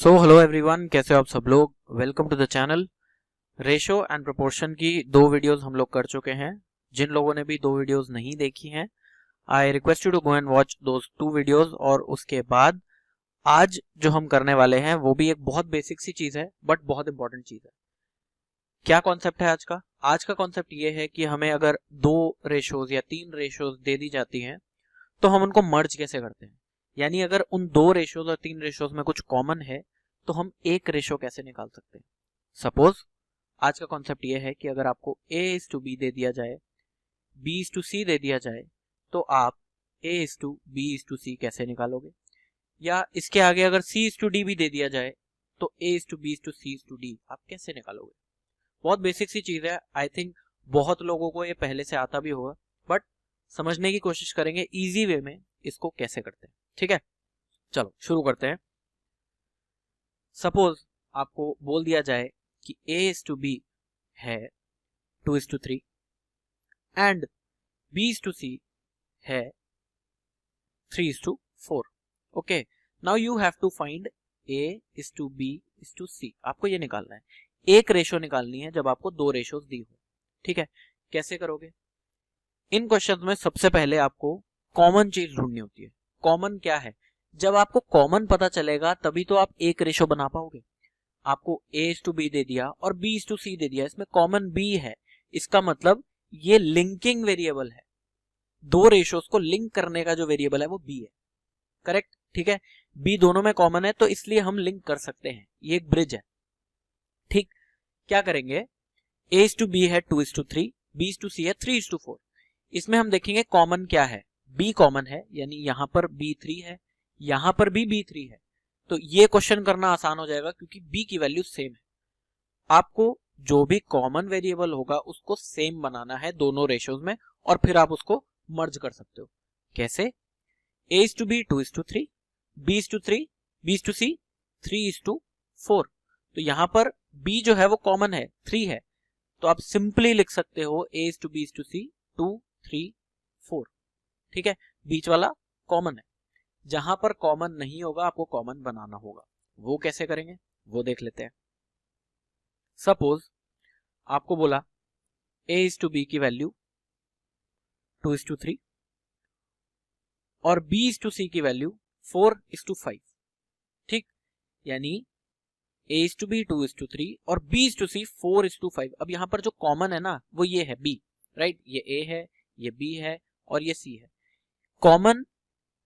So hello everyone, कैसे हो आप सब लोग। Welcome to the channel. Ratio and proportion की 2 वीडियोस हम लोग कर चुके हैं। जिन लोगों ने भी 2 वीडियोस नहीं देखी हैं, I request you to go and watch those 2 videos. और उसके बाद आज जो हम करने वाले हैं वो भी एक बहुत बेसिक सी चीज है बट बहुत इंपॉर्टेंट चीज है। क्या कॉन्सेप्ट है आज का? आज का कॉन्सेप्ट ये है कि हमें अगर 2 रेशोज या 3 रेशोज दे दी जाती हैं तो हम उनको मर्ज कैसे करते हैं। यानी अगर उन 2 रेशोज और 3 रेशोज में कुछ कॉमन है तो हम एक रेशो कैसे निकाल सकते हैं। सपोज आज का कॉन्सेप्ट ये है कि अगर आपको A:B दे दिया जाए, B:C दे दिया जाए, तो आप A:B:C कैसे निकालोगे। या इसके आगे अगर C:D भी दे दिया जाए तो A:B:C:D आप कैसे निकालोगे। बहुत बेसिक सी चीज है। आई थिंक बहुत लोगों को ये पहले से आता भी होगा, बट समझने की कोशिश करेंगे इजी वे में इसको कैसे करते हैं। ठीक है, चलो शुरू करते हैं। सपोज आपको बोल दिया जाए कि A:B है 2:3 एंड B:C है 3:4। Okay, now you have to find A:B:C। आपको ये निकालना है, एक रेशो निकालनी है जब आपको 2 रेशोज दी हो। ठीक है, कैसे करोगे? इन क्वेश्चंस में सबसे पहले आपको कॉमन चीज ढूंढनी होती है। कॉमन क्या है? जब आपको कॉमन पता चलेगा तभी तो आप एक रेशो बना पाओगे। आपको A:B दे दिया और B:C दे दिया, इसमें कॉमन B है, इसका मतलब ये लिंकिंग वेरिएबल है। 2 रेशोज को लिंक करने का जो वेरिएबल है वो B है। करेक्ट, ठीक है। B दोनों में कॉमन है तो इसलिए हम लिंक कर सकते हैं, ये एक ब्रिज है। ठीक, क्या करेंगे? A:B है 2:3, B:C है 3:4। इसमें हम देखेंगे कॉमन क्या है। B कॉमन है, यानी यहां पर B3 है, यहां पर भी B3 है, तो ये क्वेश्चन करना आसान हो जाएगा क्योंकि B की वैल्यू सेम है। आपको जो भी कॉमन वेरिएबल होगा उसको सेम बनाना है दोनों रेशोज में और फिर आप उसको मर्ज कर सकते हो। कैसे? A:B 2:3, B:3, B:C 3:4। तो यहां पर B जो है वो कॉमन है, 3 है, तो आप सिंपली लिख सकते हो A:B:C 2, 3, 4। ठीक है, बीच वाला कॉमन है। जहां पर कॉमन नहीं होगा आपको कॉमन बनाना होगा। वो कैसे करेंगे वो देख लेते हैं। सपोज आपको बोला A:B की वैल्यू 2:3 और B:C की वैल्यू 4:5। ठीक, यानी A:B 2:3 और B:C 4:5। अब यहां पर जो कॉमन है ना वो ये है B, राइट। ये A है, ये B है और ये C है। कॉमन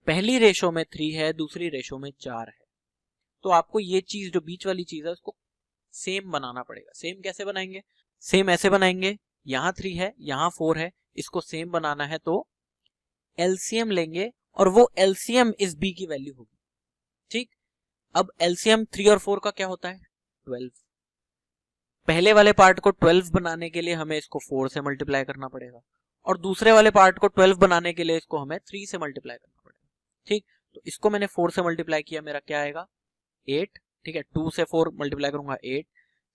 पहली रेशो में 3 है, दूसरी रेशो में 4 है, तो आपको ये चीज जो बीच वाली चीज है उसको सेम बनाना पड़ेगा। सेम कैसे बनाएंगे? सेम ऐसे बनाएंगे, यहां 3 है, यहां 4 है, इसको सेम बनाना है तो एलसीएम लेंगे और वो एलसीएम इस B की वैल्यू होगी। ठीक, अब एलसीएम 3 और 4 का क्या होता है? 12। पहले वाले पार्ट को 12 बनाने के लिए हमें इसको 4 से मल्टीप्लाई करना पड़ेगा और दूसरे वाले पार्ट को 12 बनाने के लिए इसको हमें 3 से मल्टीप्लाई करना पड़ेगा। ठीक, तो इसको मैंने 4 से मल्टीप्लाई किया, मेरा क्या आएगा? 8। ठीक है, 2 से 4 मल्टीप्लाई करूंगा 8,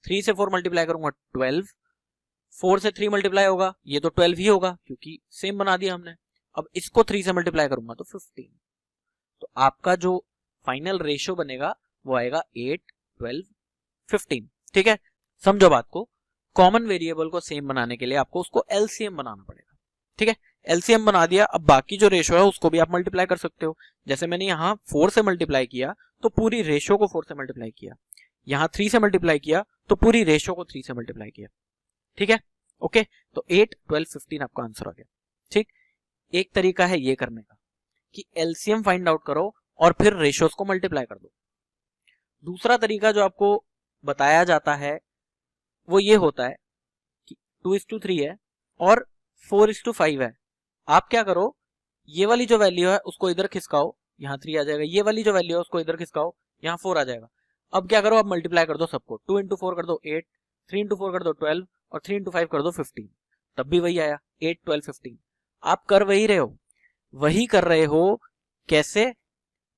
3 से 4 मल्टीप्लाई करूंगा 12, 4 से 3 मल्टीप्लाई होगा, ये तो 12 ही होगा क्योंकि सेम बना दिया हमने। अब इसको 3 से मल्टीप्लाई करूंगा तो 15। तो आपका जो फाइनल रेशियो बनेगा वो आएगा 8, 12, 15। ठीक है, समझो बात को। कॉमन वेरिएबल को सेम बनाने के लिए आपको उसको एलसीएम बनाना पड़ेगा। ठीक है, एलसीएम बना दिया, अब बाकी जो रेशो है उसको भी आप मल्टीप्लाई कर सकते हो। जैसे मैंने यहाँ 4 से मल्टीप्लाई किया तो पूरी रेशो को 4 से मल्टीप्लाई किया, यहाँ 3 से मल्टीप्लाई किया तो पूरी रेशो को 3 से मल्टीप्लाई किया। ठीक है, ओके, तो 8, 12, 15 आपका आंसर आ गया। ठीक, एक तरीका है ये करने का कि एलसीएम फाइंड आउट करो और फिर रेशोस को मल्टीप्लाई कर दो। दूसरा तरीका जो आपको बताया जाता है वो ये होता है कि 2:3 है और 4:5 है। आप क्या करो, ये वाली जो वैल्यू है उसको इधर खिसकाओ, यहाँ 3 आ जाएगा। ये वाली जो वैल्यू है उसको इधर खिसकाओ, यहाँ 4 आ जाएगा। अब क्या करो, आप मल्टीप्लाई कर दो सबको। 2 × 4 कर दो 8, 3 × 4 कर दो 12 और 3 × 5 कर दो 15। तब भी वही आया, 8, 12, 15। आप कर वही रहे हो, वही कर रहे हो। कैसे?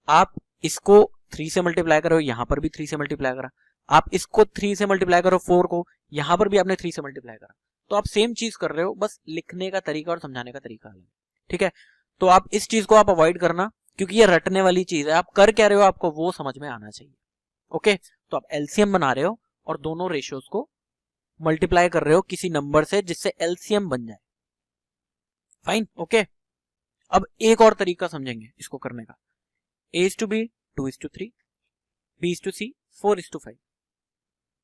आप इसको 3 से मल्टीप्लाई करो, यहां पर भी 3 से मल्टीप्लाई करा। आप इसको 3 से मल्टीप्लाई करो 4 को, यहां पर भी आपने 3 से मल्टीप्लाई करा। तो आप सेम चीज कर रहे हो, बस लिखने का तरीका और समझाने का तरीका अलग है। ठीक है, तो आप इस चीज को आप अवॉइड करना क्योंकि ये रटने वाली चीज है। आप कर क्या रहे हो आपको वो समझ में आना चाहिए। ओके, तो आप एलसीएम बना रहे हो और दोनों रेशियोज को मल्टीप्लाई कर रहे हो किसी नंबर से जिससे एलसीएम बन जाए। Fine, okay. अब एक और तरीका समझेंगे इसको करने का। A:B 2:3, B:C 4:5।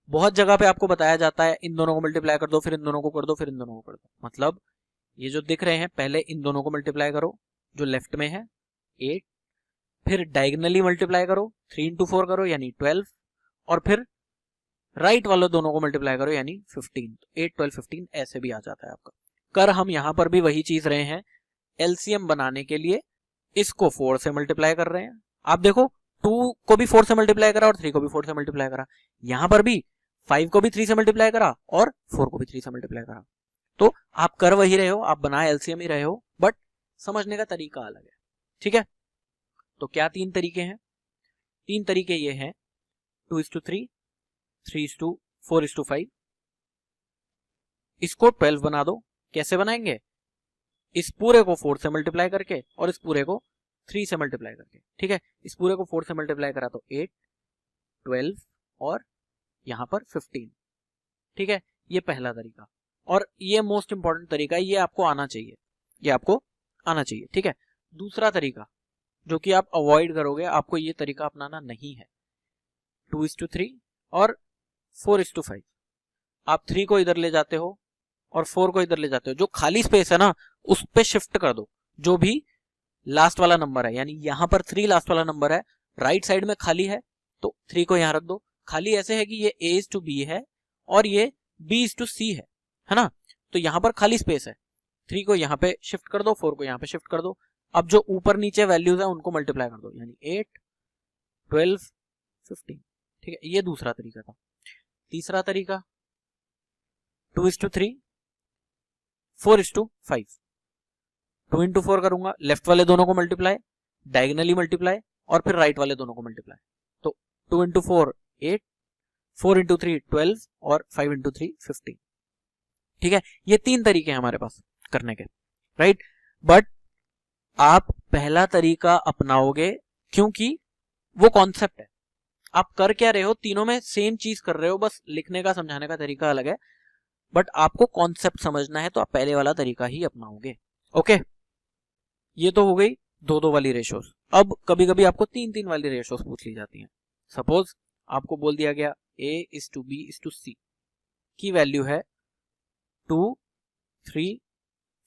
बहुत जगह पे आपको बताया जाता है इन दोनों को मल्टीप्लाई कर दो, फिर इन दोनों को कर दो, फिर इन दोनों को कर दो। मतलब ये जो दिख रहे हैं, पहले इन दोनों को मल्टीप्लाई करो जो लेफ्ट में है 8, फिर डायगनली मल्टीप्लाई करो 3 into 4 करो यानी 12, और फिर राइट वाले दोनों को मल्टीप्लाई करो यानी 15। 8, 12, 15 ऐसे भी आ जाता है आपका। कर हम यहां पर भी वही चीज रहे हैं, एलसीएम बनाने के लिए इसको 4 से मल्टीप्लाई कर रहे हैं। आप देखो 2 को भी 4 से मल्टीप्लाई करा और 3 को भी 4 से मल्टीप्लाई करा, यहां पर भी 5 को भी 3 से मल्टीप्लाई करा और 4 को भी 3 से मल्टीप्लाई करा। तो आप कर वही रहे हो, आप बना एलसीएम ही रहे हो, बट समझने का तरीका अलग है। ठीक है, तो क्या 3 तरीके हैं? 3 तरीके ये हैं 2:3, 3:4:5। इसको 12 बना दो। कैसे बनाएंगे? इस पूरे को 4 से मल्टीप्लाई करके और इस पूरे को 3 से मल्टीप्लाई करके। ठीक है, इस पूरे को 4 से मल्टीप्लाई करा तो 8, 12 और यहां पर 15। ठीक है, ये पहला तरीका, और ये मोस्ट इंपॉर्टेंट तरीका है, ये आपको आना चाहिए, ये आपको आना चाहिए। ठीक है, दूसरा तरीका जो कि आप अवॉइड करोगे, आपको ये तरीका अपनाना नहीं है। 2:3 और 4:5। आप 3 को इधर ले जाते हो और 4 को इधर ले जाते हो, जो खाली स्पेस है ना उस पे शिफ्ट कर दो, जो भी लास्ट वाला नंबर है, यानी यहां पर 3 लास्ट वाला नंबर है, राइट साइड में खाली है तो 3 को यहां रख दो। खाली ऐसे है कि ये A:B है और ये B:C है ना, तो यहां पर खाली स्पेस है। 3 को यहां पे शिफ्ट कर दो, 4 को यहां पे शिफ्ट कर दो। अब जो ऊपर नीचे वैल्यूज है उनको मल्टीप्लाई कर दो, यानी 8, 12, 15। ठीक है, ये दूसरा तरीका था। तीसरा तरीका 2:3, 4:5। 2 into 4 करूंगा, लेफ्ट वाले दोनों को मल्टीप्लाई, डायगनली मल्टीप्लाई और फिर राइट वाले दोनों को मल्टीप्लाई। तो 2 into 4 8, 4 into 3 12 और 5 into 3 15। ठीक है, ये 3 तरीके हैं हमारे पास करने के, राइट। बट आप पहला तरीका अपनाओगे क्योंकि वो कॉन्सेप्ट है। आप कर क्या रहे हो, तीनों में सेम चीज कर रहे हो, बस लिखने का समझाने का तरीका अलग है, बट आपको कॉन्सेप्ट समझना है तो आप पहले वाला तरीका ही अपनाओगे। ओके, ये तो हो गई 2-2 वाली रेशोस। अब कभी कभी आपको 3-3 वाली रेशोस पूछ ली जाती हैं। सपोज आपको बोल दिया गया A:B:C की वैल्यू है 2, 3,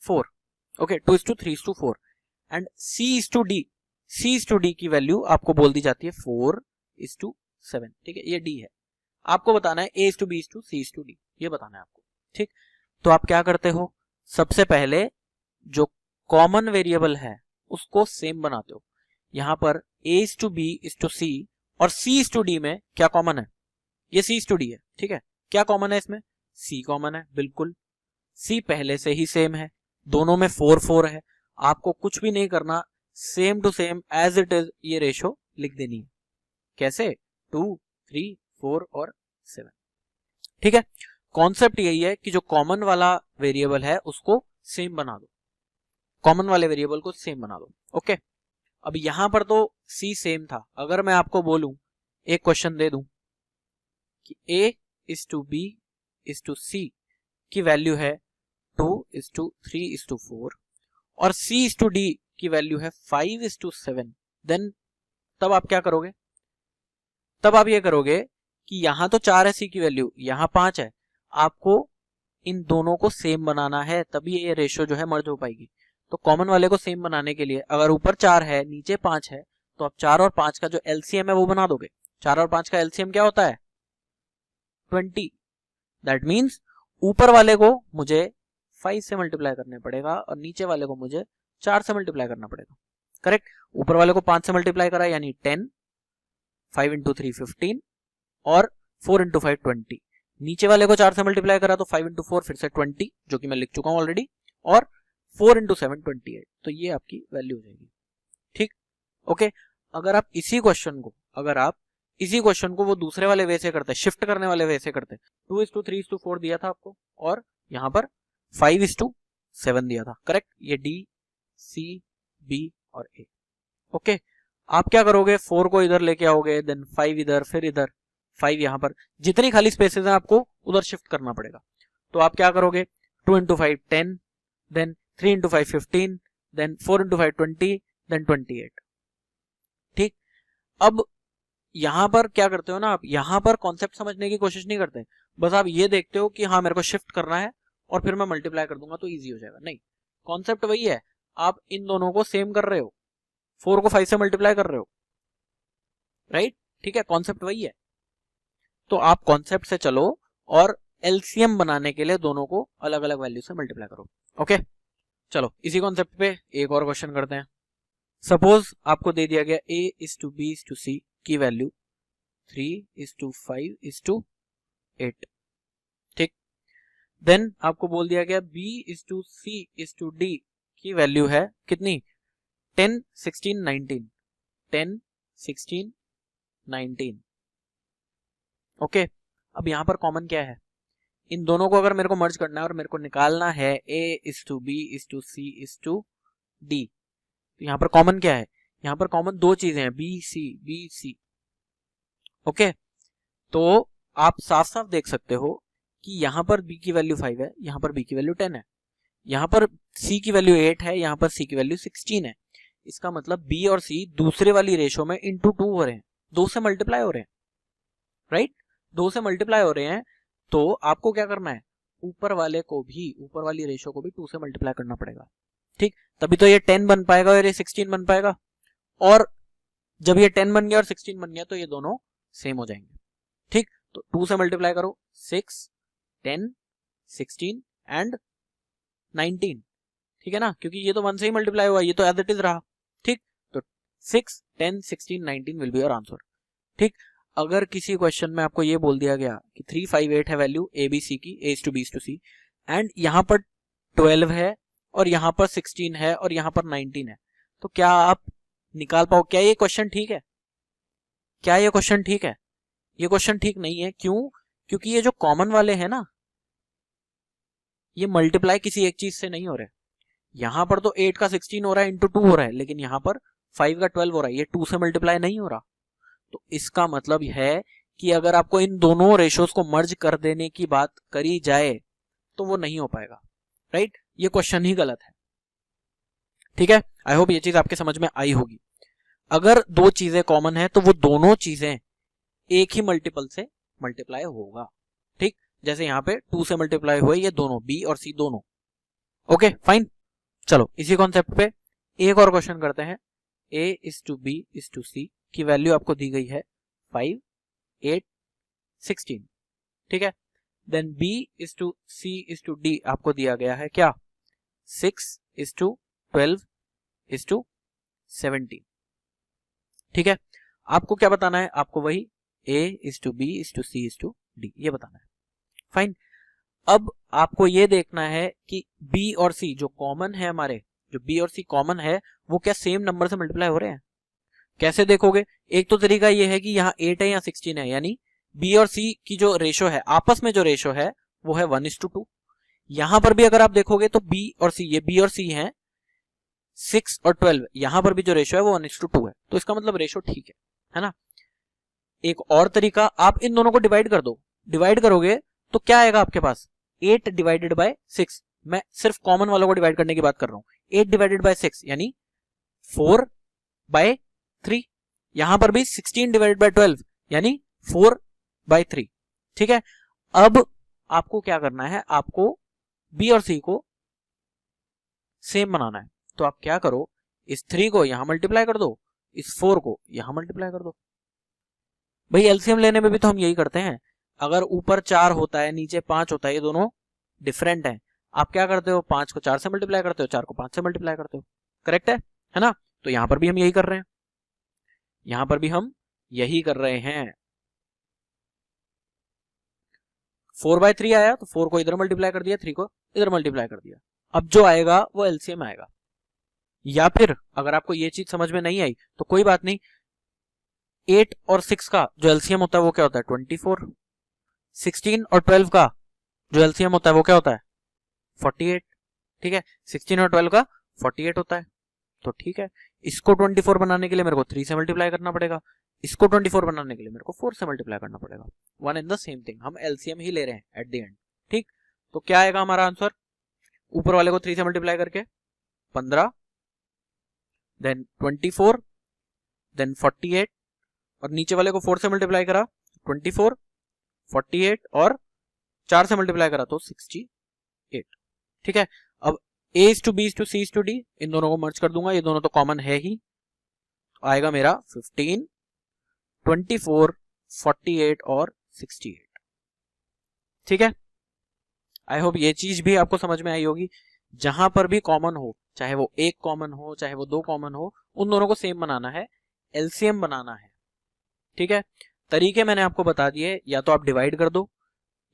4। ओके, 2:3:4 एंड C:D की वैल्यू आपको बोल दी जाती है 4:7। ठीक है, ये D है, आपको बताना है A:B:C:D, ये बताना है आपको। ठीक, तो आप क्या करते हो, सबसे पहले जो कॉमन वेरिएबल है उसको सेम बनाते हो। यहां पर A:B:C और C:D में क्या कॉमन है? ये C:D है। ठीक है, क्या कॉमन है इसमें? C कॉमन है, बिल्कुल। C पहले से ही सेम है, दोनों में 4-4 है, आपको कुछ भी नहीं करना, same to same as it is ये रेशो लिख देनी है। कैसे? 2, 3, 4 और 7। ठीक है, कॉन्सेप्ट यही है कि जो कॉमन वाला वेरिएबल है उसको सेम बना दो, कॉमन वाले वेरिएबल को सेम बना दो। ओके, अब यहां पर तो C सेम था, अगर मैं आपको बोलूं, एक क्वेश्चन दे दूं कि A:B:C की वैल्यू है 2:3:4 और C:D की वैल्यू है 5:7, देन तब आप क्या करोगे? तब आप ये करोगे कि यहां तो 4 है C की वैल्यू, यहां 5 है, आपको इन दोनों को सेम बनाना है, तभी ये रेशो जो है मर्ज हो पाएगी। तो कॉमन वाले को सेम बनाने के लिए अगर ऊपर 4 है नीचे 5 है तो आप 4 और 5 का जो एलसीएम है वो बना दोगे। 4 और 5 का एलसीएम क्या होता है? 20। दैट मीन्स ऊपर वाले को मुझे 5 से मल्टीप्लाई करने पड़ेगा और नीचे वाले को मुझे 4 से मल्टीप्लाई करना पड़ेगा। करेक्ट, ऊपर वाले को 5 से मल्टीप्लाई करा यानी 10, 5 into 3 15 और 4 into 5 20। नीचे वाले को 4 से मल्टीप्लाई करा तो 5 into 4 फिर से 20, जो कि मैं लिख चुका हूं ऑलरेडी, और 4 into 7 28। तो ये आपकी वैल्यू हो जाएगी। ठीक, ओके। अगर आप इसी क्वेश्चन को वो दूसरे वाले वे से करते, शिफ्ट करने वाले वे से करते, 2:3:4 दिया था आपको और यहां पर 5:7 दिया था। करेक्ट, ये D, C, B और A। ओके, आप क्या करोगे, 4 को इधर लेके आओगे, देन 5 इधर, फिर इधर 5 यहाँ पर, जितनी खाली स्पेसेस हैं आपको उधर शिफ्ट करना पड़ेगा। तो आप क्या करोगे, 2 into 5 10, then 3 into 5 15, then 4 into 5 20, then 28। ठीक, अब यहां पर क्या करते हो ना आप, यहां पर कॉन्सेप्ट समझने की कोशिश नहीं करते, बस आप ये देखते हो कि हाँ मेरे को शिफ्ट करना है और फिर मैं मल्टीप्लाई कर दूंगा तो इजी हो जाएगा। नहीं, कॉन्सेप्ट वही है, आप इन दोनों को सेम कर रहे हो, 4 को 5 से मल्टीप्लाई कर रहे हो, राइट। ठीक है, कॉन्सेप्ट वही है। तो आप कॉन्सेप्ट से चलो और एलसीएम बनाने के लिए दोनों को अलग अलग वैल्यू से मल्टीप्लाई करो। ओके, चलो इसी कॉन्सेप्ट पे एक और क्वेश्चन करते हैं। सपोज आपको दे दिया गया a:b:c की वैल्यू 3:5:8। ठीक, देन आपको बोल दिया गया b:c:d की वैल्यू है कितनी, 10 16 19, 10 16 19। ओके, अब यहां पर कॉमन क्या है, इन दोनों को अगर मेरे को मर्ज करना है और मेरे को निकालना है a:b:c:d, तो यहां पर कॉमन क्या है, यहां पर कॉमन दो चीजें हैं, बी सी। ओके, तो आप साफ साफ देख सकते हो कि यहां पर b की वैल्यू 5 है, यहां पर b की वैल्यू 10 है, यहां पर c की वैल्यू 8 है, यहां पर c की वैल्यू 16 है। इसका मतलब b और c दूसरे वाली रेशो में इंटू 2 हो रहे हैं, 2 से मल्टीप्लाई हो रहे हैं, राइट, 2 से मल्टीप्लाई हो रहे हैं। तो आपको क्या करना है, ऊपर वाले को भी, ऊपर वाली रेशो को भी 2 से मल्टीप्लाई करना पड़ेगा। ठीक, तभी तो ये 10 बन पाएगा और ये 16 बन पाएगा, और जब ये 10 बन गया और 16 बन गया तो ये दोनों सेम हो जाएंगे। ठीक, तो 2 से मल्टीप्लाई करो, 6 10 16 एंड 19। ठीक है ना, क्योंकि ये तो 1 से ही मल्टीप्लाई हुआ, ये तो एज इट इज रहा। ठीक, तो 6 10 16 19 विल बी योर आंसर। ठीक, अगर किसी क्वेश्चन में आपको ये बोल दिया गया कि 358 है वैल्यू ए बी सी की, a:b:c एंड यहां पर 12 है और यहां पर 16 है और यहां पर 19 है, तो क्या आप निकाल पाओ, क्या ये क्वेश्चन ठीक है, क्या ये क्वेश्चन ठीक है? ये क्वेश्चन ठीक नहीं है। क्यों? क्योंकि ये जो कॉमन वाले हैं ना, ये मल्टीप्लाई किसी एक चीज से नहीं हो रहे। यहां पर तो 8 का 16 हो रहा है इंटू 2 हो रहा है, लेकिन यहां पर 5 का 12 हो रहा है, ये 2 से मल्टीप्लाई नहीं हो रहा। तो इसका मतलब है कि अगर आपको इन दोनों रेशोज को मर्ज कर देने की बात करी जाए तो वो नहीं हो पाएगा, राइट, ये क्वेश्चन ही गलत है। ठीक है, आई होप ये चीज आपके समझ में आई होगी। अगर दो चीजें कॉमन है तो वो दोनों चीजें एक ही मल्टीपल से मल्टीप्लाई होगा। ठीक, जैसे यहां पे 2 से मल्टीप्लाई हुए ये दोनों, बी और सी दोनों। ओके फाइन, चलो इसी कॉन्सेप्ट पे एक और क्वेश्चन करते हैं। a:b:c की वैल्यू आपको दी गई है 5 8 16। ठीक है, देन b:c:d आपको दिया गया है क्या, 6:12:17। ठीक है, आपको क्या बताना है, आपको वही a:b:c:d ये बताना है। फाइन, अब आपको ये देखना है कि b और c जो कॉमन है हमारे, जो b और c कॉमन है, वो क्या सेम नंबर से मल्टीप्लाई हो रहे हैं। कैसे देखोगे, एक तो तरीका ये है कि यहाँ 8 है या 16 है, यानी b और c की जो रेशो है, आपस में जो रेशो है वो है 1:2। यहां पर भी अगर आप देखोगे तो b और c, ये b और c है 6 और 12, यहां पर भी जो रेशो है वो 1:2 है, तो इसका मतलब रेशो ठीक है ना। एक और तरीका, आप इन दोनों को डिवाइड कर दो, डिवाइड करोगे तो क्या आएगा आपके पास, 8 डिवाइडेड बाय 6, मैं सिर्फ कॉमन वालों को डिवाइड करने की बात कर रहा हूं, 8 डिवाइडेड बाय 6 यानी 4/3, यहां पर भी 16 डिवाइडेड बाय 12 यानी 4/3। ठीक है, अब आपको क्या करना है, आपको बी और सी को सेम बनाना है, तो आप क्या करो, इस 3 को यहां मल्टीप्लाई कर दो, इस 4 को यहां मल्टीप्लाई कर दो। भाई एलसीएम लेने में भी तो हम यही करते हैं, अगर ऊपर 4 होता है नीचे 5 होता है, ये दोनों डिफरेंट हैं, आप क्या करते हो, 5 को 4 से मल्टीप्लाई करते हो, 4 को 5 से मल्टीप्लाई करते हो, करेक्ट है ना। तो यहां पर भी हम यही कर रहे हैं, यहां पर भी हम यही कर रहे हैं। 4/3 आया तो 4 को इधर मल्टीप्लाई कर दिया, 3 को इधर मल्टीप्लाई कर दिया, अब जो आएगा वो एलसीएम आएगा। या फिर अगर आपको ये चीज समझ में नहीं आई तो कोई बात नहीं, 8 और 6 का जो एलसीएम होता है वो क्या होता है 24, 16 और 12 का जो एलसीएम होता है वो क्या होता है 48। ठीक है, 16 और 12 का 48 होता है। तो ठीक है, इसको 24 बनाने के लिए मेरे को 3 से मल्टीप्लाई करना पड़ेगा, इसको 24 बनाने के लिए मेरे को 4 से मल्टीप्लाई करना पड़ेगा। One and the same thing, हम एलसीएम ही ले रहे हैं एट द एंड। ठीक, तो क्या आएगा हमारा आंसर, ऊपर वाले को 3 से मल्टीप्लाई करके 15, देन 24, देन 48, और नीचे वाले को 4 से मल्टीप्लाई करा 24, 48 और 4 से मल्टीप्लाई करा तो 68। ठीक है, अब a is to b is to c is to d, इन दोनों को मर्ज कर दूंगा, ये दोनों तो कॉमन है ही, तो आएगा मेरा 15, 24, 48 और 68। ठीक है, आई होप ये चीज भी आपको समझ में आई होगी। जहां पर भी कॉमन हो, चाहे वो एक कॉमन हो चाहे वो दो कॉमन हो, उन दोनों को सेम बनाना है, एलसीएम बनाना है। ठीक है, तरीके मैंने आपको बता दिए, या तो आप डिवाइड कर दो,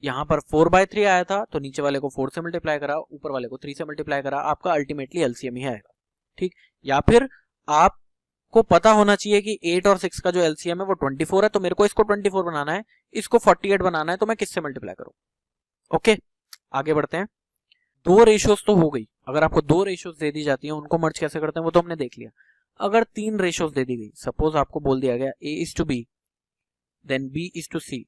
यहां पर 4/3 आया था तो नीचे वाले को 4 से मल्टीप्लाई करा, ऊपर वाले को 3 से मल्टीप्लाई करा, आपका अल्टीमेटली एलसीएम ही आएगा। ठीक, या फिर आपको पता होना चाहिए कि 8 और 6 का जो एलसीएम है वो 24 है, तो मेरे को इसको 24 बनाना है, इसको 48 बनाना है, तो मैं किससे मल्टीप्लाई करूं। ओके, आगे बढ़ते हैं। दो रेशियोज तो हो गई, अगर आपको दो रेशियोज दे दी जाती है उनको मर्ज कैसे करते हैं वो तो हमने देख लिया। अगर तीन रेशियोज दे दी गई, सपोज आपको बोल दिया गया a is to b, then b is to c,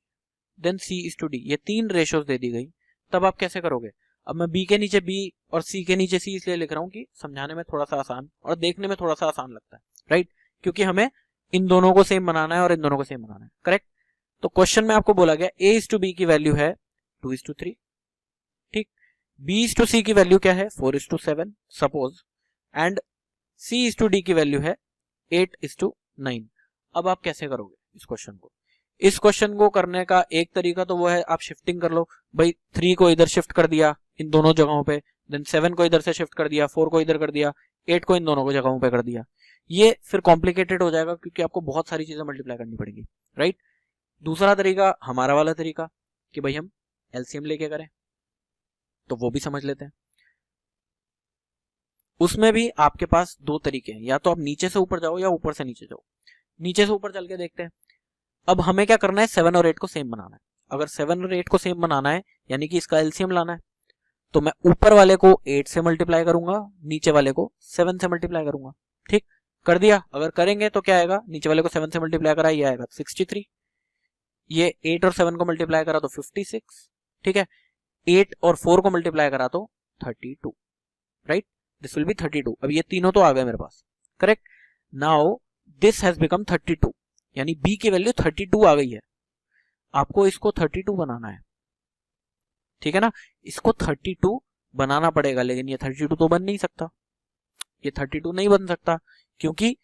then c is to d, ये तीन रेशियोज दे दी गई, तब आप कैसे करोगे। अब मैं b के नीचे b और c के नीचे c इसलिए लिख रहा हूं कि समझाने में थोड़ा सा आसान और देखने में थोड़ा सा आसान लगता है, राइट, क्योंकि हमें इन दोनों को सेम बनाना है और इन दोनों को सेम बनाना है, करेक्ट। तो क्वेश्चन में आपको बोला गया a is to b की वैल्यू है 2:3, ठीक, b is to c की वैल्यू क्या है 4:7 suppose, and c is to d की वैल्यू है 8:9। अब आप कैसे करोगे इस क्वेश्चन को। इस क्वेश्चन को करने का एक तरीका तो वो है आप शिफ्टिंग कर लो, भाई 3 को इधर शिफ्ट कर दिया इन दोनों जगहों पे, देन 7 को इधर से शिफ्ट कर दिया, 4 को इधर कर दिया, 8 को इन दोनों को जगहों पे कर दिया। ये फिर कॉम्प्लिकेटेड हो जाएगा क्योंकि आपको बहुत सारी चीजें मल्टीप्लाई करनी पड़ेगी, राइट। दूसरा तरीका हमारा वाला तरीका कि भाई हम एलसीएम लेके करें, तो वो भी समझ लेते हैं। उसमें भी आपके पास दो तरीके हैं, या तो आप नीचे से ऊपर जाओ या ऊपर से नीचे जाओ। नीचे से ऊपर चल के देखते हैं। अब हमें क्या करना है, 7 और 8 को सेम बनाना है। अगर 7 और 8 को सेम बनाना है यानी कि इसका एलसीएम लाना है, तो मैं ऊपर वाले को 8 से मल्टीप्लाई करूंगा, नीचे वाले को 7 से मल्टीप्लाई करूंगा। ठीक, कर दिया। अगर करेंगे तो क्या आएगा, नीचे वाले को 7 से मल्टीप्लाई करा, ये आएगा 63, ये 8 और 7 को मल्टीप्लाई करा तो 56, ठीक है, 8 और 4 को मल्टीप्लाई करा तो 32, राइट, दिस विल बी 32। अब ये तीनों तो आ गए मेरे पास, correct. Now this has become 32, यानी b की वैल्यू 32 आ गई है। आपको इसको 32 बनाना है, ठीक है ना, इसको 32 बनाना पड़ेगा, लेकिन ये 32 तो बन नहीं सकता, ये 32 नहीं बन सकता क्योंकि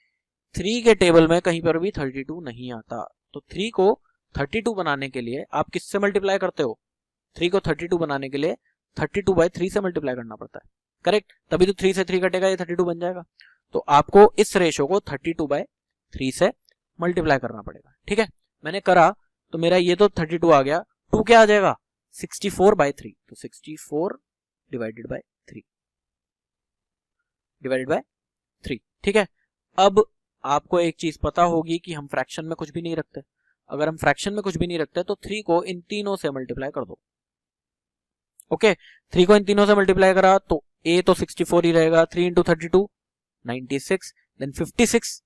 3 के टेबल में कहीं पर भी 32 नहीं आता। तो 3 को 32 बनाने के लिए आप किससे मल्टीप्लाई करते हो, 3 को 32 बनाने के लिए 32/3 से मल्टीप्लाई करना पड़ता है, करेक्ट, तभी तो 3 से 3 कटेगा, ये 32 बन जाएगा। तो आपको इस रेशो को 32/3 से मल्टीप्लाई करना पड़ेगा, ठीक है। मैंने करा तो मेरा ये तो 32 आ गया, 2 क्या आ जाएगा 64/3, तो 64 डिवाइडेड बाय 3, ठीक है। अब आपको एक चीज पता होगी कि हम फ्रैक्शन में कुछ भी नहीं रखते। अगर हम फ्रैक्शन में कुछ भी नहीं रखते तो 3 को इन तीनों से मल्टीप्लाई कर दो, ओके। 3 को इन तीनों से मल्टीप्लाई करा तो a तो 64 ही रहेगा, 3 इंटू 32 96, देन 56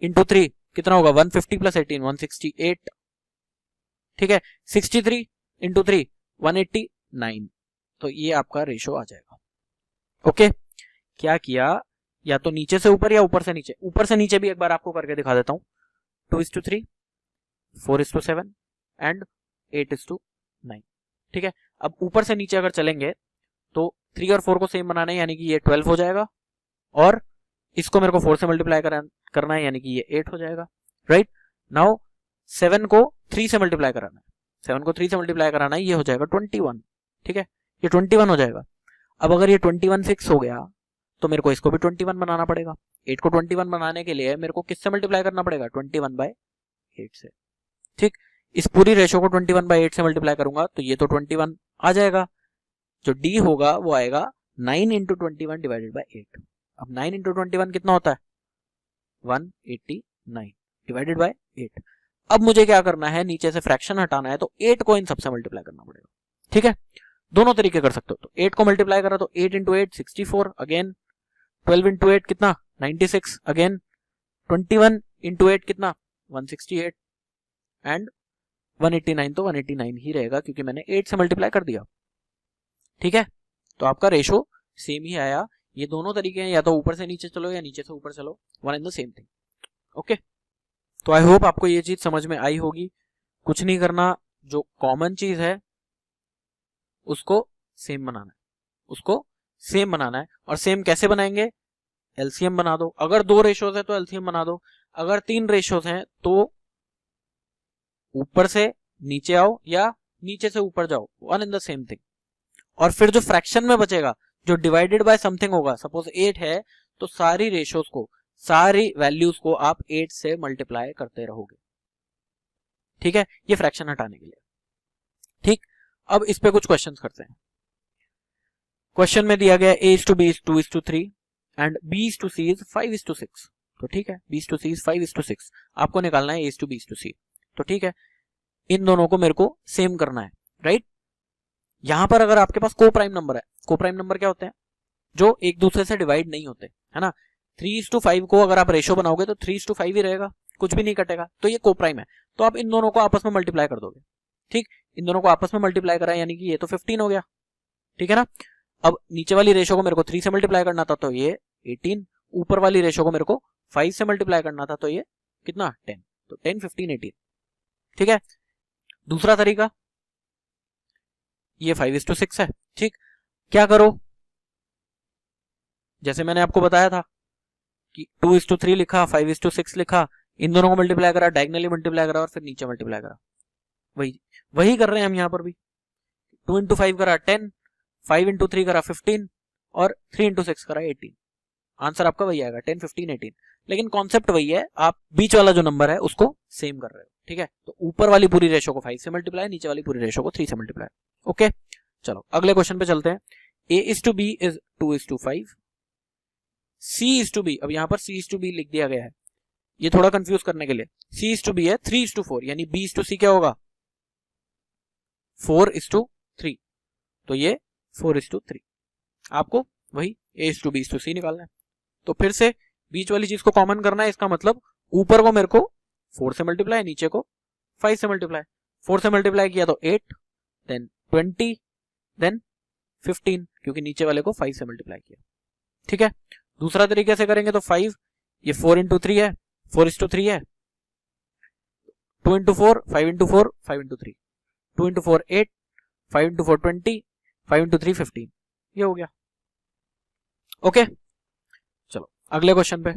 इंटू 3 कितना होगा 150 प्लस 18 168, ठीक है, 63 इंटू 3 189, तो ये आपका रेशो आ जाएगा, ओके। क्या किया, या तो नीचे से ऊपर या ऊपर से नीचे। ऊपर से नीचे भी एक बार आपको करके दिखा देता हूं, 2:3, 4:7 एंड 8:9, ठीक है। अब ऊपर से नीचे अगर चलेंगे तो 3 और 4 को सेम बनाना है, यानी कि ये 12 हो जाएगा, और इसको मेरे को 4 से मल्टीप्लाई करना है, यानी कि ये 8 हो जाएगा, राइट। नाउ 7 को 3 से मल्टीप्लाई कराना है, 7 को 3 से मल्टीप्लाई कराना है, ये हो जाएगा 21, ठीक है, ये 21 हो जाएगा। अब अगर ये 21 फिक्स हो गया तो मेरे को इसको भी 21 बनाना पड़ेगा। 8 को 21 बनाने के लिए मेरे को किससे मल्टीप्लाई करना पड़ेगा 21/8 से, ठीक। इस पूरी रेशो को 21/8 से मल्टीप्लाई करूंगा तो ये तो 21 आ जाएगा। जो डी होगा वो आएगा 9 इंटू 21 डिवाइडेड बाई 8। अब 9 इंटू 21 कितना होता है 189 डिवाइडेड बाई 8। अब मुझे क्या करना है, नीचे से फ्रैक्शन हटाना है, तो 8 को इन सबसे मल्टीप्लाई करना पड़ेगा, ठीक है। दोनों तरीके कर सकते हो, तो 8 को मल्टीप्लाई करा तो 8 इंटू 8 64, अगेन 12 इंटू 8 कितना 96, अगेन 21 इंटू 8 कितना 168, एंड 189 तो 189 ही रहेगा क्योंकि मैंने 8 से मल्टीप्लाई कर दिया। ठीक है, तो आपका रेशो सेम ही आया। ये दोनों तरीके हैं, या तो ऊपर से नीचे चलो या नीचे से ऊपर चलो, one and the same thing. Okay, तो आई होप आपको ये चीज समझ में आई होगी। कुछ नहीं करना, जो कॉमन चीज है उसको सेम बनाना है, उसको सेम बनाना है। और सेम कैसे बनाएंगे, एलसीएम बना दो। अगर 2 रेशोज है तो एलसीएम बना दो, अगर 3 रेशोज हैं तो ऊपर से नीचे आओ या नीचे से ऊपर जाओ, one and the same thing. और फिर जो फ्रैक्शन में बचेगा, जो डिवाइडेड बाय समथिंग होगा, सपोज 8 है तो सारी रेशोज को, सारी वैल्यूज को आप 8 से मल्टीप्लाई करते रहोगे। ठीक है, ये फ्रैक्शन हटाने के लिए। ठीक, अब इस पे कुछ क्वेश्चंस करते हैं। क्वेश्चन में दिया गया a/b is 2:3 and b/c is 5:6। तो ठीक है, b/c is 5:6, आपको निकालना है a/b is c। तो ठीक है, इन दोनों को मेरे को सेम करना है, राइट। यहां पर अगर आपके पास को प्राइम नंबर है, को प्राइम नंबर क्या होते हैं, जो एक दूसरे से डिवाइड नहीं होते, है ना। 3:5 को अगर आप रेशो बनाओगे तो 3:5 ही रहेगा, कुछ भी नहीं कटेगा, तो ये को प्राइम है। तो आप इन दोनों को आपस में मल्टीप्लाई कर दोगे। ठीक, इन दोनों को आपस में मल्टीप्लाई करा यानी कि ये तो 15 हो गया, ठीक है ना। अब नीचे वाली रेशो को मेरे को 3 से मल्टीप्लाई करना था तो ये 18, ऊपर वाली रेशो को मेरे को 5 से मल्टीप्लाई करना था तो ये कितना 10, तो 10, 15, 18। ठीक है, दूसरा तरीका, ये 5:6 है। ठीक, क्या करो, जैसे मैंने आपको बताया था कि 2:3 लिखा, 5:6 लिखा, इन दोनों को मल्टीप्लाई करा, डायगोनली मल्टीप्लाई करा और फिर नीचे मल्टीप्लाई करा। वही कर रहे हैं हम यहाँ पर भी। 2 इंटू 5 करा 10, 5 इंटू 3 करा 15 और 3 इंटू 6 करा 18। आंसर आपका वही आएगा 10, 15, 18। लेकिन कॉन्सेप्ट वही है, आप बीच वाला जो नंबर है उसको सेम कर रहे हो। ठीक है, तो ऊपर वाली पूरी रेशो को 5 से मल्टीप्लाई, नीचे वाली पूरी रेशो को 3 से मल्टीप्लाई। ओके, चलो अगले क्वेश्चन पे चलते हैं। a/b is 2:5, c/b, अब यहां पर c/b लिख दिया गया है, ये थोड़ा कंफ्यूज करने के लिए। c/b है 3:4, यानी b/c क्या होगा 4:3, तो ये 4:3। आपको वही a/b is to c निकालना है। तो फिर से बीच वाली चीज को कॉमन करना है, इसका मतलब ऊपर को मेरे को 4 से मल्टीप्लाई, नीचे को 5 से मल्टीप्लाई। 4 से मल्टीप्लाई किया तो 8, देन 20, देन 15, क्योंकि नीचे वाले को 5 से मल्टीप्लाई किया। ठीक है, दूसरा तरीके से करेंगे तो 5, ये 4 इंटू 3 है, 4:3 है, 2 into 4, 5 into 4, 5 into 3, 2 into 4 8, 5 into 4 20, 5 into 3 15, ये हो गया। ओके, चलो अगले क्वेश्चन पे।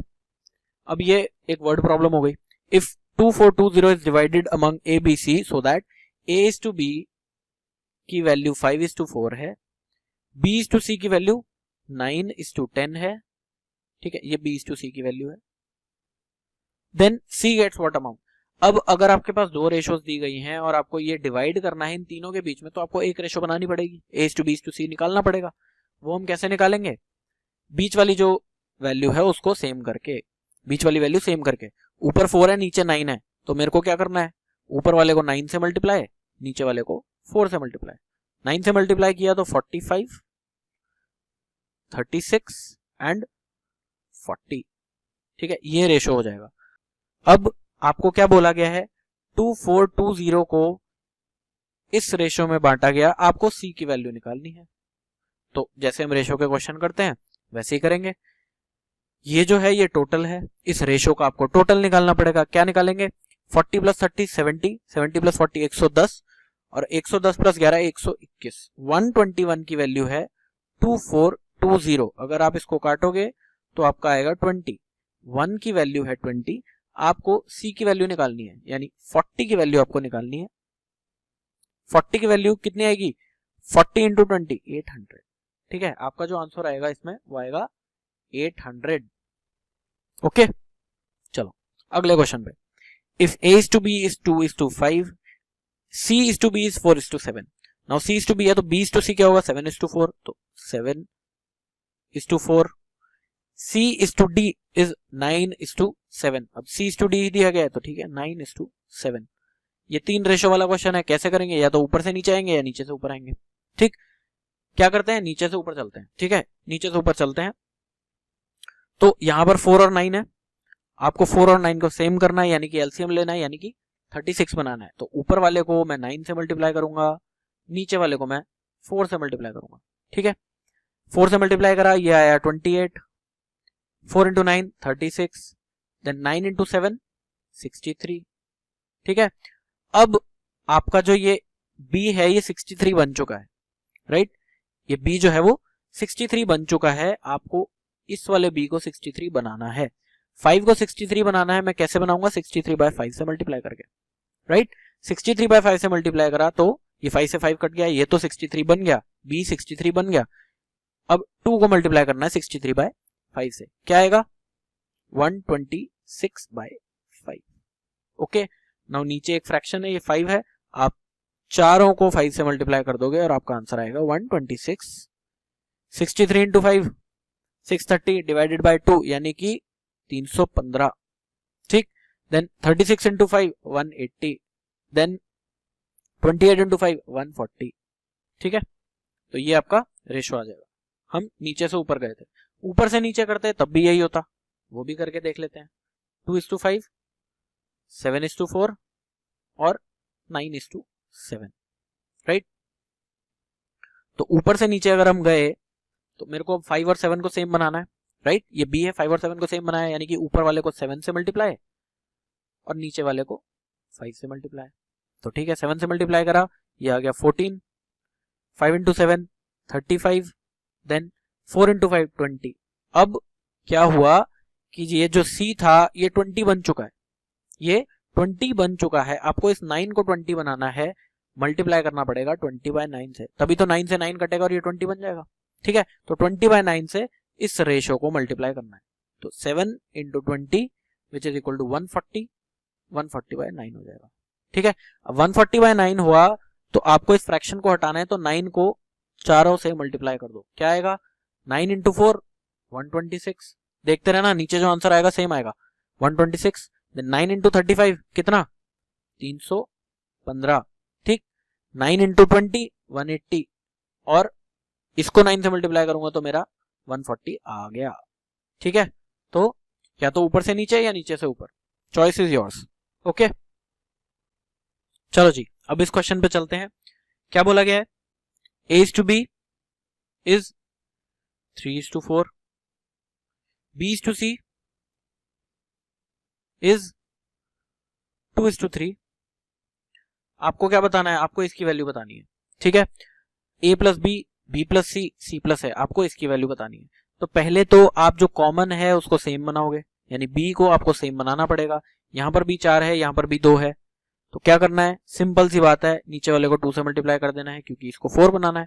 अब ये एक वर्ड प्रॉब्लम हो गई। If 2420 is divided among A B C so that a/b की वैल्यू 5:4 है, b/c की वैल्यू 9:10 है। ठीक है, ये b/c की वैल्यू है। Then c gets what amount. अब अगर आपके पास 2 रेशोज दी गई हैं और आपको ये डिवाइड करना है इन तीनों के बीच में, तो आपको एक रेशो बनानी पड़ेगी, a/b/c निकालना पड़ेगा। वो हम कैसे निकालेंगे, बीच वाली जो वैल्यू है उसको सेम करके, बीच वाली वैल्यू सेम करके। ऊपर 4 है, नीचे 9 है, तो मेरे को क्या करना है, ऊपर वाले को 9 से मल्टीप्लाई, नीचे वाले को 4 से मल्टीप्लाई। 9 से मल्टीप्लाई किया तो 45, 36 एंड 40। ठीक है, ये रेशो हो जाएगा। अब आपको क्या बोला गया है, 2420 को इस रेशो में बांटा गया, आपको c की वैल्यू निकालनी है। तो जैसे हम रेशो के क्वेश्चन करते हैं वैसे ही करेंगे। ये जो है ये टोटल है, इस रेशो का आपको टोटल निकालना पड़ेगा। क्या निकालेंगे, 40 प्लस 30 70, 70 प्लस 40 110 और 110 प्लस 11 121। 121 की वैल्यू है 2420। अगर आप इसको काटोगे तो आपका आएगा 20। 1 की वैल्यू है 20, आपको c की वैल्यू निकालनी है, यानी 40 की वैल्यू आपको निकालनी है। 40 की वैल्यू कितनी आएगी, 40 इंटू 20 800। ठीक है, आपका जो आंसर आएगा इसमें वो आएगा 800। ओके, चलो अगले क्वेश्चन पे। If a/b is 2:5, c/b is 4:7। Now c/b है तो b/c क्या होगा 7:4, तो 7:4। c/d is 9:7। अब c/d दिया गया है तो ठीक है 9:7। ये 3 रेशो वाला क्वेश्चन है, कैसे करेंगे, या तो ऊपर से नीचे आएंगे या नीचे से ऊपर आएंगे। ठीक, क्या करते हैं, नीचे से ऊपर चलते हैं। ठीक है, नीचे से ऊपर चलते हैं। तो यहाँ पर 4 और 9 है, आपको 4 और 9 को सेम करना है, यानी कि एलसीएम लेना है, यानी कि 36 बनाना है। तो ऊपर वाले को मैं 9 से मल्टीप्लाई करूंगा, नीचे वाले को मैं 4 से मल्टीप्लाई करूंगा। ठीक है, 4 से मल्टीप्लाई करा, ये आया 28, 4 इंटू 9 36, देन 9 इंटू 7 63। ठीक है, अब आपका जो ये b है ये 63 बन चुका है, राइट। ये b जो है वो 63 बन चुका है, आपको इस वाले b को 63 बनाना है। 5 को 63 बनाना है, मैं कैसे बनाऊंगा, 63 बाय 5 से मल्टीप्लाई करके, राइट। 63 बाय 5 से मल्टीप्लाई करा तो ये 5 से 5 कट गया, ये तो 63 बन गया, b 63 बन गया। अब 2 को मल्टीप्लाई करना है 63 बाय 5 से, क्या आएगा 126 बाय 5। ओके, नाउ नीचे एक फ्रैक्शन है, ये 5 है, आप चारों को 5 से मल्टीप्लाई कर दोगे और आपका आंसर आएगा 126। 63 इंटू 5 630 डिवाइडेड बाय 2 यानी कि 315। ठीक, देन 36 इंटू 5 180, देन 28 इंटू 5 140। ठीक है, तो ये आपका रेशो आ जाएगा। हम नीचे से ऊपर गए थे, ऊपर से नीचे करते तब भी यही होता, वो भी करके देख लेते हैं। 2:5, 7:4 और 9:7, राइट। तो ऊपर से नीचे अगर हम गए तो मेरे को 5 और 7 को सेम बनाना है, राइट। ये b है, 5 और 7 को सेम बनाया, यानी कि ऊपर वाले को 7 से मल्टीप्लाई और नीचे वाले को 5 से मल्टीप्लाई। तो ठीक है, 7 से मल्टीप्लाई करा, ये आ गया 14, 5 इंटू 7 35, देन 4 इंटू 5 20। अब क्या हुआ कि ये जो c था ये 20 बन चुका है, ये 20 बन चुका है। आपको इस 9 को 20 बनाना है, मल्टीप्लाई करना पड़ेगा 20 बाय 9 से, तभी तो 9 से 9 कटेगा और ये 20 बन जाएगा। ठीक है, तो 20 बाय 9 से इस रेशो को मल्टीप्लाई करना है, तो 7 into 20 which is equal to 140, 140 by 9 हो जाएगा। ठीक है, अब 140 बाय 9 हुआ तो आपको इस फ्रैक्शन को हटाना है, तो 9 को चारों से मल्टीप्लाई कर दो, क्या आएगा 9 इंटू 4 126। देखते रहना, नीचे जो आंसर आएगा सेम आएगा 126। 9 इंटू 35 कितना 315। ठीक, 9 इंटू 20 180 और इसको 9 से मल्टीप्लाई करूंगा तो मेरा 140 आ गया। ठीक है, तो या तो ऊपर से नीचे या नीचे से ऊपर, चॉइस इज योर्स। ओके, चलो जी, अब इस क्वेश्चन पे चलते हैं। क्या बोला गया है, a is to b is 3:4, b is to c is 2:3। आपको क्या बताना है, आपको इसकी वैल्यू बतानी है। ठीक है, a plus B, b plus C, C plus है, आपको इसकी वैल्यू बतानी है। तो पहले तो आप जो कॉमन है उसको सेम बनाओगे, यानी b को आपको सेम बनाना पड़ेगा। यहां पर भी 4 है, यहां पर भी 2 है, तो क्या करना है, सिंपल सी बात है, नीचे वाले को 2 से मल्टीप्लाई कर देना है, क्योंकि इसको 4 बनाना है।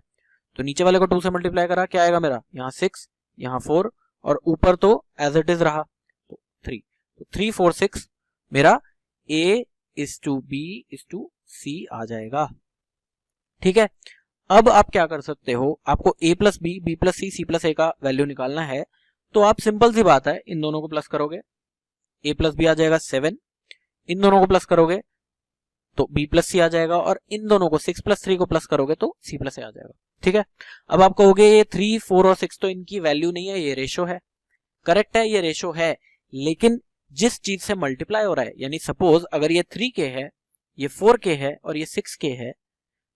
तो नीचे वाले को 2 से मल्टीप्लाई करा, क्या आएगा मेरा, यहाँ 6, यहाँ 4 और ऊपर तो एज इट इज रहा, तो 3। तो 3 4 6 मेरा a is to b is to c आ जाएगा। ठीक है, अब आप क्या कर सकते हो, आपको a plus B, B plus C, C plus A का वैल्यू निकालना है। तो आप सिंपल सी बात है, इन दोनों को प्लस करोगे, a प्लस बी आ जाएगा 7, इन दोनों को प्लस करोगे तो b प्लस सी आ जाएगा, और इन दोनों को 6 प्लस 3 को प्लस करोगे तो c प्लस ए आ जाएगा। ठीक है, अब आप कहोगे ये 3 4 और 6 तो इनकी वैल्यू नहीं है, ये रेशो है। करेक्ट है, ये रेशो है, लेकिन जिस चीज से मल्टीप्लाई हो रहा है, यानी सपोज अगर ये 3k है, ये 4k है और ये 6k है,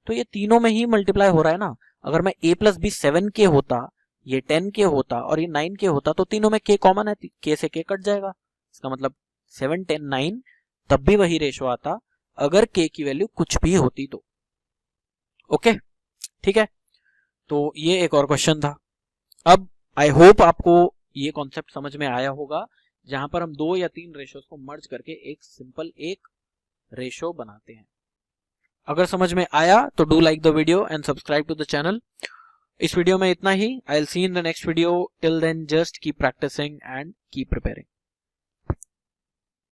तो ये तीनों में ही मल्टीप्लाई हो रहा है ना। अगर मैं a प्लस बी 7k होता, ये 10k होता और ये 9k होता, तो तीनों में k कॉमन है, k से k कट जाएगा, इसका मतलब 7 10 9, तब भी वही रेशो आता अगर k की वैल्यू कुछ भी होती तो। ओके, ठीक है, तो ये एक और क्वेश्चन था। अब आई होप आपको ये कॉन्सेप्ट समझ में आया होगा, जहां पर हम 2 या 3 रेशोस को मर्ज करके एक सिंपल एक रेशो बनाते हैं। अगर समझ में आया तो do like the video and subscribe to the channel. इस वीडियो में इतना ही, I will see in the next video. Till then just keep practising and keep preparing.